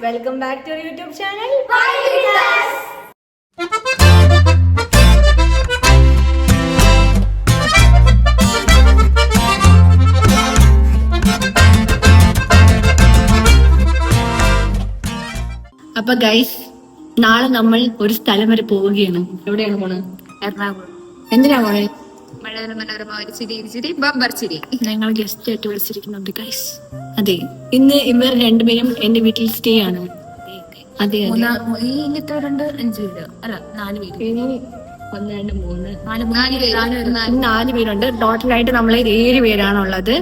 Welcome back to YouTube channel. അപ്പൊ guys, നാളെ നമ്മൾ ഒരു സ്ഥലം വരെ പോവുകയാണ്. എവിടെയാണ് പോണത്? എറണാകുളം. എന്തിനാ പോണേ? മനോരമ ഒരു ചിരി ബമ്പർ ചിരി. ഞങ്ങൾ ഗസ്റ്റ് ആയിട്ട് വിളിച്ചിരിക്കുന്നുണ്ട് ഗൈസ്. അതെ, ഇന്ന് ഇവർ രണ്ടുപേരും എന്റെ വീട്ടിൽ സ്റ്റേ ആണ്. അതെ, ഈ 5 പേര് അല്ല 4 പേര്. ഇനി 1 2 3 4 4 പേരുണ്ട്. ടോട്ടലായിട്ട് നമ്മളെ 7 പേരാണുള്ളത്.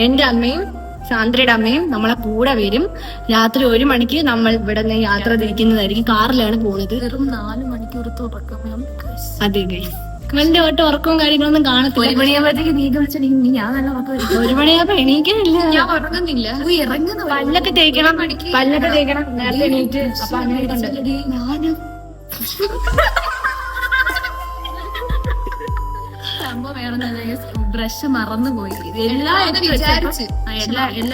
എന്റെ അമ്മയും സാന്ദ്രയുടെ അമ്മയും നമ്മളെ കൂടെ വരും. രാത്രി 1 മണിക്ക് നമ്മൾ ഇവിടെ നിന്ന് യാത്ര തിരിക്കുന്നതായിരിക്കും. കാറിലാണ് പോകുന്നത്. വെറും 4 മണിക്കൂറത്തെ ഉറക്കം. അതെ ഗൈസ്, വലിയ ഒട്ടും ഉറക്കവും കാര്യങ്ങളൊന്നും കാണത്തില്ല. 1 മണിയാകുമ്പോഴത്തേക്ക് നീ വിളിച്ചിട്ടുണ്ടെങ്കിൽ ഞാൻ നല്ല ഉറക്കം. 1 മണിയാകുമ്പോ എണീക്കാനില്ല, ഞാൻ ഉറങ്ങുന്നില്ല. ഇറങ്ങുന്നു. പല്ലൊക്കെ തേക്കണം നേരത്തെ എണീറ്റ്. അപ്പൊ അങ്ങനെ സംഭവം വേറെ ബ്രഷ് മറന്നുപോയി. എല്ലാം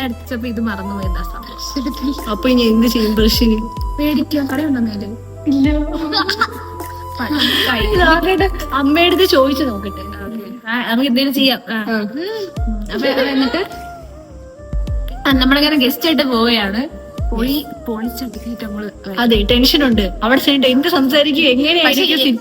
അടിച്ചപ്പോ ഇത് മറന്നുപോയി. എന്താ സംഭവം? അപ്പൊ ഇനി എന്ത് ചെയ്യും? ബ്രഷിന് പേടിക്കാൻ കടയുണ്ടെന്നേലും ഇല്ല. അമ്മയുടെ അടുത്ത് ചോദിച്ചു നോക്കട്ടെ, നമുക്ക് എന്തെങ്കിലും ചെയ്യാം. അപ്പൊ എന്നിട്ട് നമ്മളിങ്ങനെ ഗസ്റ്റ് ആയിട്ട് പോവുകയാണ്. പൊളിച്ചടുക്കിട്ട് നമ്മള്. അതെ, ടെൻഷൻ ഉണ്ട്. അവിടെ ചെന്നിട്ട് എന്ത് സംസാരിക്കും, എങ്ങനെയായിരിക്കും?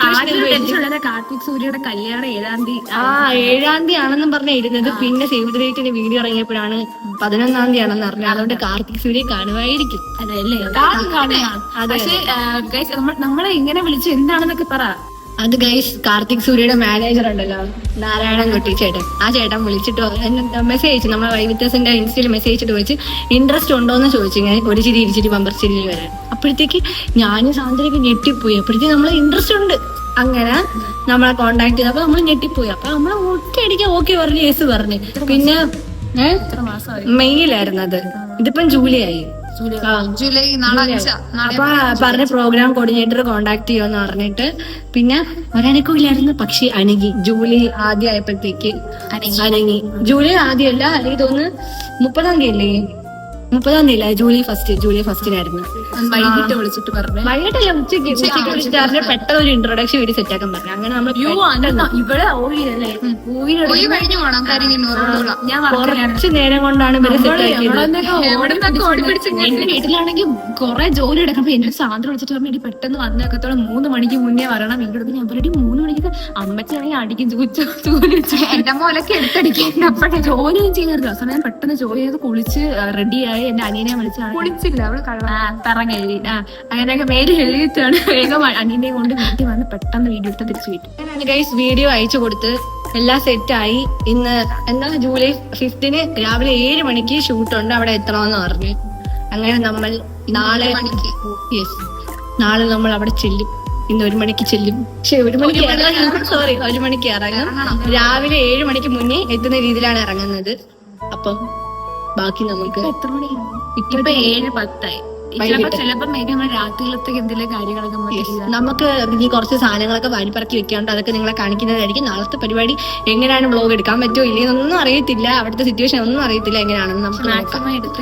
കാർത്തിക് സൂര്യയുടെ കല്യാണം 7-ാം തീയതി. 7-ാം തീയതി ആണെന്നും പറഞ്ഞാ ഇരുന്നത്. പിന്നെ സേവ് ദ ഡേറ്റിന്റെ വീഡിയോ ഇറങ്ങിയപ്പോഴാണ് 11-ാം തീയതി ആണെന്ന് അറിഞ്ഞത്. അതുകൊണ്ട് കാർത്തിക് സൂര്യ കാണുമായിരിക്കും. അതല്ലേ? പക്ഷേ നമ്മളെ ഇങ്ങനെ വിളിച്ചു എന്താണെന്നൊക്കെ പറ. അത് ഗൈസ്, കാർത്തിക് സൂര്യയുടെ മാനേജർ ഉണ്ടല്ലോ, നാരായണൻ കുട്ടി ചേട്ടൻ. ആ ചേട്ടൻ വിളിച്ചിട്ട് മെസ്സേജ് അയച്ചു. നമ്മളെ വൈവിത്യസിന്റെ ഇൻസ്റ്റയിൽ മെസ്സേജ് അയച്ചിട്ട് വെച്ച് ഇൻട്രസ്റ്റ് ഉണ്ടോന്ന് ചോദിച്ചു. ഇങ്ങനെ ഒരു ചിരി ഇരിച്ചിരി ബമ്പർ ചിരി വരാൻ. അപ്പോഴത്തേക്ക് ഞാനും സാന്ദ്രയ്ക്ക് ഞെട്ടിപ്പോയി. അപ്പോഴത്തേക്ക് നമ്മളെ ഇൻട്രസ്റ്റ് ഉണ്ട്. അങ്ങനെ നമ്മളെ കോണ്ടാക്ട് ചെയ്തപ്പോ നമ്മൾ ഞെട്ടിപ്പോയി. അപ്പൊ നമ്മളെ ഒറ്റയടിക്ക് ഓക്കെ പറഞ്ഞു, യെസ് പറഞ്ഞു. പിന്നെ മെയ്യിലായിരുന്നു അത്. ഇതിപ്പം ജൂലൈ ആയി. ജൂലൈ അപ്പൊ പറഞ്ഞ പ്രോഗ്രാം കോർഡിനേറ്റർ കോണ്ടാക്ട് ചെയ്യുമെന്ന് പറഞ്ഞിട്ട് പിന്നെ ഒരനക്കും ഇല്ലായിരുന്നു. പക്ഷെ അനങ്ങി. ജൂലൈ ആദ്യം ആയപ്പോഴത്തേക്ക് അനങ്ങി. ജൂലൈ ആദ്യമല്ല, അല്ലെങ്കിൽ തോന്നുന്നു 30-ാം തീയതി അല്ലേ? 30-ാം തീയതി അല്ല, ജൂലൈ ഫസ്റ്റിനായിരുന്നു. വൈകിട്ട് വിളിച്ചിട്ട് പറഞ്ഞു. വൈകിട്ടല്ല, ഉച്ചക്ക് വിളിച്ചിട്ട് പറഞ്ഞ പെട്ടെന്ന് ഒരു ഇൻട്രൊഡക്ഷൻ വീഡിയോ സെറ്റ് ആക്കാൻ പറഞ്ഞു. അങ്ങനെ നമ്മൾ ഇവിടെ കുറച്ച് നേരം കൊണ്ടാണ് ഇവര് സെറ്റ് ആക്കിയത്. എന്റെ വീട്ടിലാണെങ്കിൽ കൊറേ ജോലി എടുക്കുമ്പോ എന്റെ സാന്ദ്ര വിളിച്ചിട്ട് പറഞ്ഞു, പെട്ടെന്ന് വന്നേക്കത്തോളം 3 മണിക്ക് മുന്നേ വരണം വീട്. ഞാൻ പറയും 3 മണിക്ക് അമ്മച്ചാണെങ്കിൽ അടിക്കും ജോലി എന്റെ മോലൊക്കെ എടുത്തടിക്കും. അപ്പോഴേ ജോലിയും ചെയ്യാറില്ല. അവസാനം ഞാൻ പെട്ടെന്ന് ജോലി ചെയ്ത് കുളിച്ച് റെഡിയായി. എന്റെ അനിയനെ വിളിച്ചാണ്. കുളിച്ചില്ല, അവള് പറഞ്ഞെഴുതി. അങ്ങനെയൊക്കെ മേല് എഴുതിയിട്ടാണ് വേഗം അനിയനെ കൊണ്ട് വീട്ടിൽ വന്ന് പെട്ടെന്ന് വീഡിയോ എടുത്ത് തിരിച്ചു വീട്ടിൽ ഗൈസ് വീഡിയോ അയച്ചു കൊടുത്ത് എല്ലാം സെറ്റായി. ഇന്ന് എന്താ ജൂലൈ 5-ന് രാവിലെ 7 മണിക്ക് ഷൂട്ടുണ്ട്. അവിടെ എത്തണമെന്ന് പറഞ്ഞു. അങ്ങനെ നമ്മൾ നാളെ നമ്മൾ അവിടെ ചെല്ലും. ഇന്ന് 1 മണിക്ക് ചെല്ലും. പക്ഷെ 1 മണിക്ക് ഇറങ്ങും. 1 മണിക്ക് ഇറങ്ങും. രാവിലെ 7 മണിക്ക് മുന്നേ എത്തുന്ന രീതിയിലാണ് ഇറങ്ങുന്നത്. അപ്പം ബാക്കി നമുക്ക് എത്ര മണിയാണ്? ഇപ്പൊ 7:10 ചിലപ്പോ മേഘങ്ങൾ രാത്രിയിലത്തേക്ക് എന്തെങ്കിലും കാര്യങ്ങളൊക്കെ നമുക്ക് ഇനി കുറച്ച് സാധനങ്ങളൊക്കെ വാരിപ്പറക്കി വെക്കാണ്ട് അതൊക്കെ നിങ്ങളെ കാണിക്കുന്നതായിരിക്കും. നാളത്തെ പരിപാടി എങ്ങനെയാണ് വ്ലോഗ് എടുക്കാൻ പറ്റുമോ ഇല്ലെന്നൊന്നും അറിയത്തില്ല. അവിടുത്തെ സിറ്റുവേഷൻ ഒന്നും അറിയത്തില്ല എങ്ങനെയാണെന്ന്. നമുക്ക് മാക്സിമം എടുത്ത്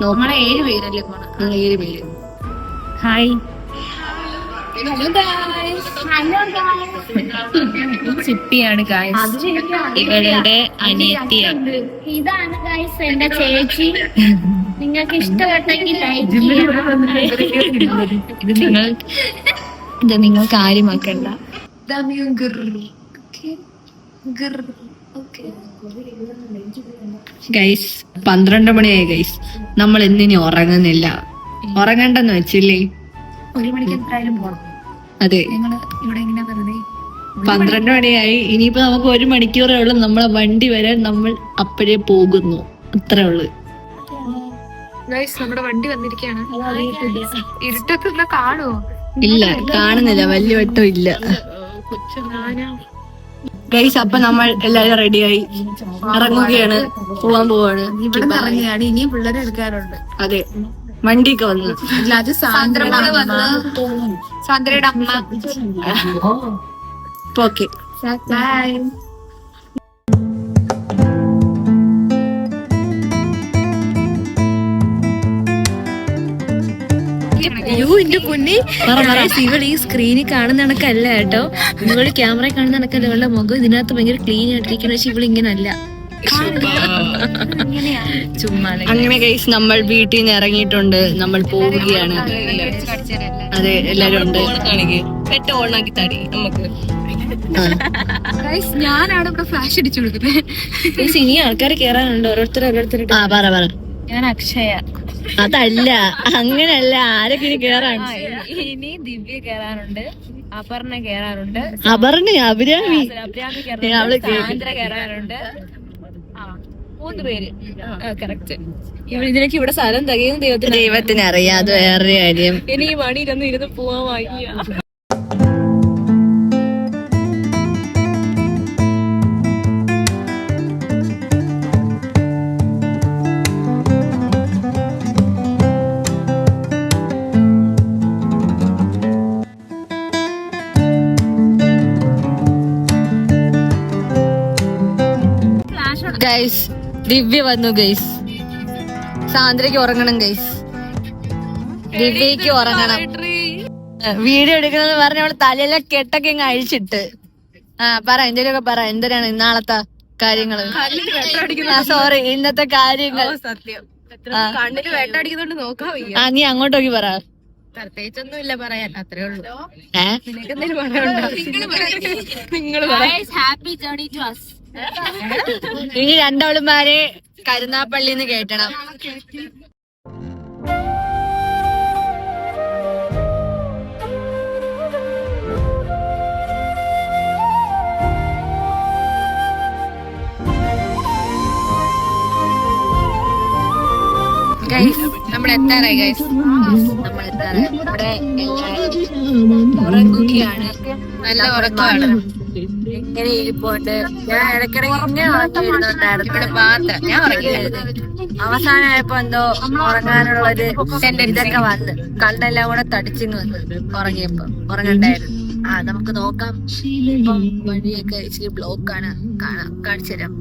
നമ്മളെ 7 പേരല്ലേ പോണം. 7 പേര്. ഹായ്, ചിപ്പിയാണ് ഗായ്സ്, ഇവരുടെ അനിയത്തിയാണ്. ഇതാണ് ഗൈസ് എന്റെ ചേച്ചി. നിങ്ങൾക്ക് ഇഷ്ടപ്പെട്ടെങ്കിൽ ഇത് നിങ്ങൾ കാര്യമാക്കണ്ട. ഗൈസ് 12 മണിയായി ഗൈസ്. നമ്മൾ എന്തിനി ഉറങ്ങുന്നില്ല. ഉറങ്ങണ്ടെന്ന് വെച്ചില്ലേ? 1 മണിക്ക് എന്തായാലും പോകണം. അതെ, ഞങ്ങള് ഇവിടെ ഇങ്ങനെ വെറുതെ 12 മണിയായി. ഇനിയിപ്പോ നമുക്ക് 1 മണിക്കൂറേ ഉള്ളൂ നമ്മളെ വണ്ടി വരാൻ. നമ്മൾ അപ്പോഴേ പോകുന്നു. അത്രേ ഉള്ളു. നമ്മുടെ വണ്ടി വന്നിരിക്കുകയാണ്. ഇരുട്ടൊക്കെ കാണുമോ? ഇല്ല, കാണുന്നില്ല. വലിയ വെട്ടം ഇല്ല ഗൈസ്. അപ്പൊ നമ്മൾ എല്ലാരും റെഡിയായി ഇറങ്ങുകയാണ്. പോവാൻ പോവാണ്. ഇവിടെ ഇറങ്ങിയാണ്. ഇനിയും പിള്ളേരെ എടുക്കാറുണ്ട്. അതെ, വണ്ടിയൊക്കെ വന്നു. സാന്ദ്രയുടെ അമ്മ. Okay, bye. എന്റെ പൊന്നി ഇവൾ ഈ സ്ക്രീനിൽ കാണുന്ന കണക്കല്ല കേട്ടോ, ഇവള് ക്യാമറയിൽ കാണുന്ന കണക്കല്ല. ഇവളുടെ മുഖം ഇതിനകത്ത് ഭയങ്കര ക്ലീൻ ആയിട്ടിരിക്കുന്ന, പക്ഷെ ഇവള് ഇങ്ങനെ അല്ല. ചുമ്മാ അങ്ങനെ ഗൈസ് നമ്മൾ വീട്ടിൽ നിന്ന് ഇറങ്ങിയിട്ടുണ്ട്, നമ്മൾ പോവുകയാണ്. അതെ, എല്ലാരും ഉണ്ട്. ഞാനാണ് ഇവിടെ ഫ്ലാഷ് അടിച്ചു കൊടുക്കുന്നത്. ഇനി ആൾക്കാർ കേറാനുണ്ട്, ഓരോരുത്തർ. പറ. ഞാൻ അക്ഷയ. അതല്ല, അങ്ങനല്ല, ആരൊക്കെ ഇനി കേറാണ്? ഇനി ദിവ്യ കേറാനുണ്ട്, അപർണ കേറാനുണ്ട്, അഭിരാമി സാന്ദ്ര കേറാനുണ്ട്. 3 പേര് കറക്റ്റ്. ഇതിനൊക്കെ ഇവിടെ സ്ഥലം തികയും ദൈവത്തിന് അറിയാം. അത് വേറൊരു കാര്യം. ഇനി ഈ മണിയിലൊന്നും ഇരുന്ന് പോവാൻ വയ്യ. ഗൈസ്, ദിവ്യ വന്നു ഗൈസ്. സാന്ദ്രയ്ക്ക് ഉറങ്ങണം ഗൈസ്, ദിവ്യക്ക് ഉറങ്ങണം. വീഡിയോ എടുക്കണമെന്ന് പറഞ്ഞ അവള് തലയിലെ കെട്ടൊക്കെ ഇങ്ങ് അഴിച്ചിട്ട്. പറ, എന്തേലൊക്കെ പറ. എന്തിനാണ് ഇന്നാളത്തെ കാര്യങ്ങള്? സോറി, ഇന്നത്തെ കാര്യങ്ങൾ. കണ്ണില് വേട്ടടിക്കുന്നോണ്ട് നോക്കാൻ വയ്യ. നീ അങ്ങോട്ട് നോക്കി പറ. പ്രത്യേകിച്ചൊന്നും ഇല്ല പറയാൻ, അത്രേ ഉള്ളൂ. നിനക്കെന്തേലും ഹാപ്പി ജേർണി ടു അസ്. ഇനി രണ്ടവളുമാരെ കരുനാപ്പള്ളിന്ന് കേട്ടണം. ഗൈസ്, നമ്മൾ എത്താറായി ഗൈസ്. നമ്മൾ എത്താറായി. ഇവിടെ ഉറങ്ങുകയാണ്, നല്ല ഉറക്കമാണ്. ഇങ്ങനെ ഇരിപ്പുണ്ട്. ഞാൻ ഇടയ്ക്കിടയ്ക്ക് ഇങ്ങനെ ഉറങ്ങിയിരുന്നുണ്ടായിരുന്നു. ഇവിടെ മാത്രം ഞാൻ ഉറങ്ങിയിരുന്നു. അവസാനമായപ്പോ എന്തോ ഉറങ്ങാനുള്ളൊരു ഇതൊക്കെ വന്ന് കണ്ണെല്ലാം കൂടെ തടിച്ചിങ് വന്ന് ഉറങ്ങിയപ്പോ ഉറങ്ങണ്ടായിരുന്നു. നമുക്ക് നോക്കാം. ഇപ്പം വഴിയൊക്കെ ഇച്ചിരി ബ്ലോക്കാണ്, കാണിച്ചു തരാം.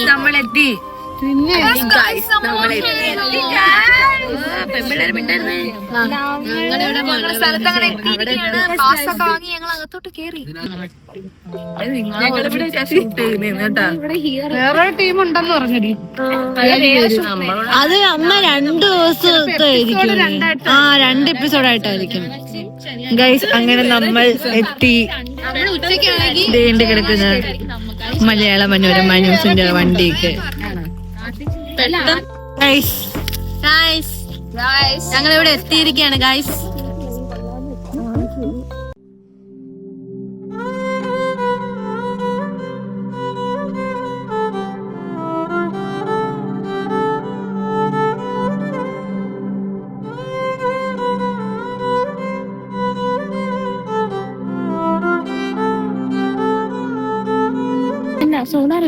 നമ്മളെത്തി. വേറെ ടീം ഉണ്ടെന്ന് പറഞ്ഞടി. അത് അമ്മ 2 ദിവസത്തെ 2 എപ്പിസോഡായിട്ടായിരിക്കും ഗൈസ്. അങ്ങനെ നമ്മൾ എത്തി. ദേണ്ട് കിടക്കുന്ന മലയാള മനോരമ ന്യൂസിന്റെ വണ്ടിക്ക്. ഞങ്ങളിവിടെ എത്തിയിരിക്കുകയാണ് ഗൈസ്.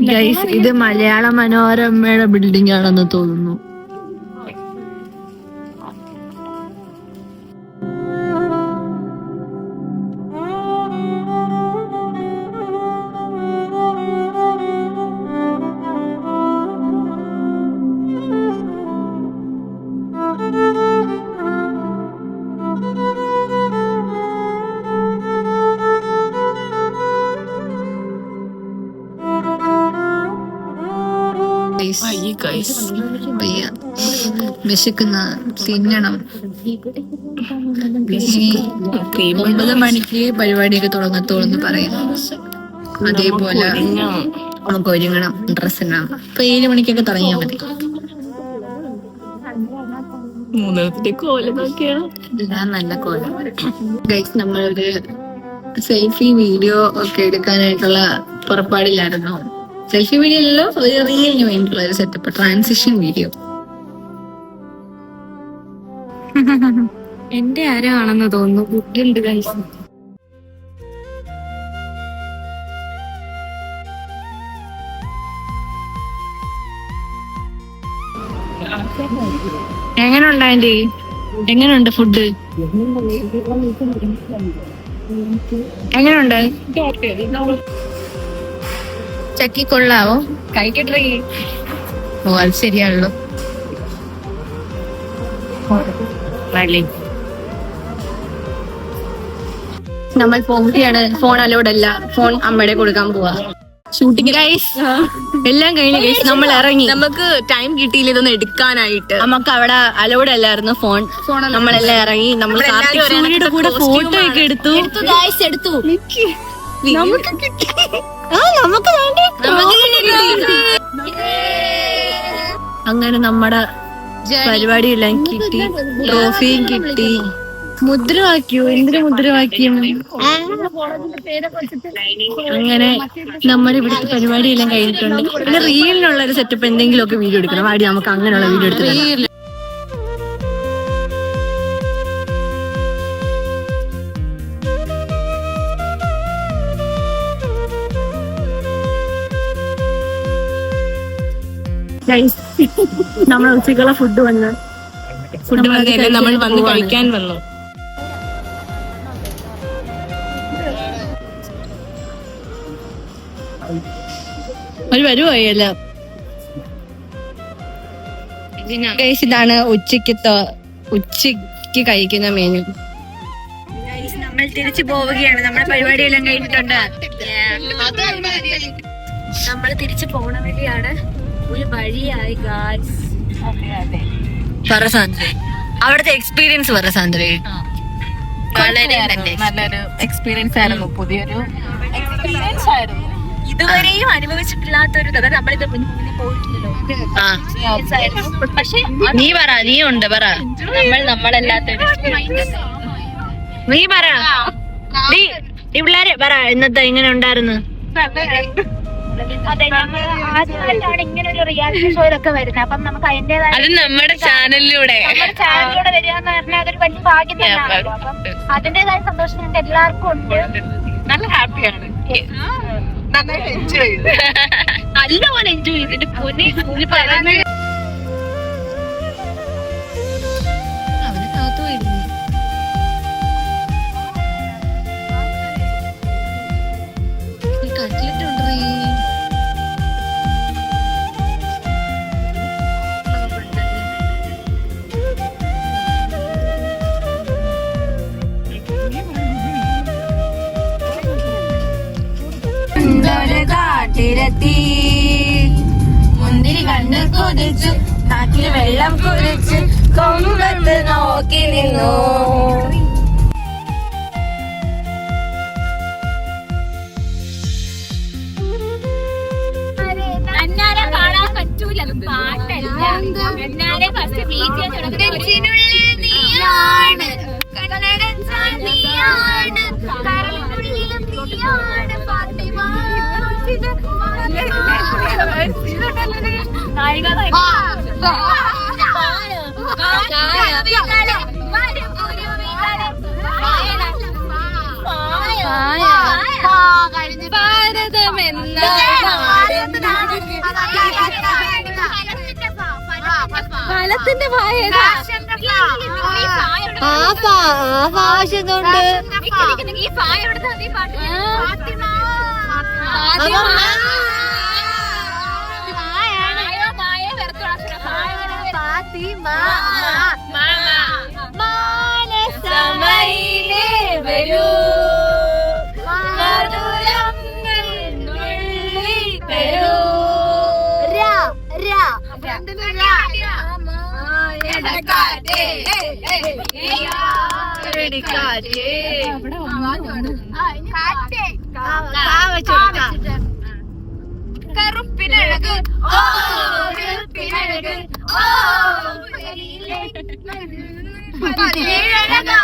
ഗൈസ്, ഇത് മലയാള മനോരമയുടെ ബിൽഡിംഗ് ആണെന്ന് തോന്നുന്നു. വിശക്കുന്ന തിന്നണം. 9 മണിക്ക് പരിപാടിയൊക്കെ തുടങ്ങത്തോളെന്ന് പറയാം. അതേപോലെ നമുക്ക് ഒരുങ്ങണം, ഡ്രസ് ഇടണം. 7 മണിക്കൊക്കെ തുടങ്ങിയാൽ മതി. നല്ല കോലം ഗൈസ്. നമ്മളൊരു സെൽഫി വീഡിയോ ഒക്കെ എടുക്കാനായിട്ടുള്ള പുറപ്പാടില്ലായിരുന്നു. സെൽഫി വീഡിയോ അല്ലല്ലോ, ഒരു റീലിന് വേണ്ടിയിട്ടുള്ള ഒരു സെറ്റപ്പ്, ട്രാൻസിഷൻ വീഡിയോ. എന്റെ ആരാണെന്ന് തോന്നുന്നു. കുട്ടിയുണ്ട് ഗൈസ്. എങ്ങനെയുണ്ട് ആന്റി? എങ്ങനെയുണ്ട് ഫുഡ്? എങ്ങനെയുണ്ട്? ചക്കി കൊള്ളാവോ? കഴിക്കട്ടെ. ഓ അത് ശരിയാണല്ലോ. നമ്മൾ പോവുകയാണ്. ഫോൺ അലോഡല്ല, ഫോൺ അമ്മയുടെ കൊടുക്കാൻ പോവാ. ഷൂട്ടിംഗ് എല്ലാം കഴിഞ്ഞ ഗൈസ് നമ്മൾ ഇറങ്ങി. നമുക്ക് ടൈം കിട്ടിയില്ല ഇതൊന്ന് എടുക്കാനായിട്ട്. നമുക്ക് അവിടെ അലോഡ് അല്ലായിരുന്നു ഫോൺ. നമ്മളെല്ലാം ഇറങ്ങി. നമ്മൾ കാർത്തിക് കൂടെ ഫോട്ടോ ഒക്കെ എടുത്തു. എടുത്തു. അങ്ങനെ നമ്മുടെ പരിപാടിയെല്ലാം കിട്ടി. ട്രോഫിയും കിട്ടി. മുദ്രാവാക്യോ? എന്തിനു മുദ്രാവാക്യം? അങ്ങനെ നമ്മുടെ ഇവിടുത്തെ പരിപാടിയെല്ലാം കഴിഞ്ഞിട്ടുണ്ട്. പിന്നെ റീലിനുള്ള ഒരു സെറ്റപ്പ് എന്തെങ്കിലും ഒക്കെ വീഡിയോ എടുക്കണം. വാടി നമുക്ക് അങ്ങനെയുള്ള വീഡിയോ എടുത്തില്ല. നമ്മളെ ഉച്ചക്കുള്ള ഫുഡ് വന്ന് നമ്മൾ വന്ന് കഴിക്കാൻ വന്നു. ഒരു വരുവായല്ല. ഇതാണ് ഉച്ചക്ക് കഴിക്കുന്ന മെനു. നമ്മൾ തിരിച്ചു പോവുകയാണ്. നമ്മുടെ പരിപാടിയെല്ലാം കഴിഞ്ഞിട്ടുണ്ട്. നമ്മൾ തിരിച്ചു പോണ വഴിയാണ്. ഒരു വഴിയായി ഗായ്സ്. പറ സാന്ദ്രേ, അവിടുത്തെ എക്സ്പീരിയൻസ് പറ സാന്ദ്രേ. നല്ലൊരു എക്സ്പീരിയൻസ് ആയിരുന്നു. പുതിയൊരു എക്സ്പീരിയൻസ് ആയിരുന്നു. ഇതുവരെയും അനുഭവിച്ചിട്ടില്ലാത്തൊരു കഥ. നമ്മളിത് മുന്നിൽ പോയിട്ടില്ലല്ലോ. പക്ഷെ നീ പറ, നീ ഉണ്ട് പറ. നമ്മളല്ലാത്തൊരു നീ പറ. ഈ പിള്ളേരെ പറ, ഇന്നത്തെ എങ്ങനെ ഉണ്ടായിരുന്നു? അതെ, നമ്മൾ ആദ്യമായിട്ടാണ് ഇങ്ങനെ ഒരു റിയാലിറ്റി ഷോയിലൊക്കെ വരുന്നത്. അപ്പം നമുക്ക് അതിന്റേതായ അത് നമ്മുടെ ചാനലിലൂടെ വരിക എന്ന് പറഞ്ഞാൽ അതൊരു വലിയ ഭാഗ്യം തന്നെയാണല്ലോ. അപ്പം അതിന്റേതായ സന്തോഷം ഞങ്ങൾക്ക് എല്ലാവർക്കും ഉണ്ട്. നല്ല ഹാപ്പിയാണ്. നന്നായിട്ട് എൻജോയ് ചെയ്തു. നല്ലപോലെ എൻജോയ് ചെയ്തിട്ട് പൊന്നെ കാട്ടിരത്തി മുന്തിരി കണ്ണ് കൊതിച്ചു, നാട്ടിൽ വെള്ളം കുതിച്ച് കൊമ്പത്ത് നോക്കി നിന്നു. അന്നാരെ കാണാൻ പറ്റൂല, പാട്ടല്ല. അന്നാരെ ഫസ്റ്റ് ബീച്ചിനുള്ളിൽ നീയാണ്, കണ്ണടച്ചാൽ നീയാണ്, കരളിനുള്ളിലും നീയാണ് ഫാത്തിമ. ഫലത്തിന്റെ ആവാശതുകൊണ്ട് ഈ പായ എവിടെ നീ പാട്ട് സമയിലേ വരൂ, മധുരം വരൂ. കറുപ്പിനഴക് ഓ കറുപ്പിനഴക് ഓ പതിനേഴഴകാണ്.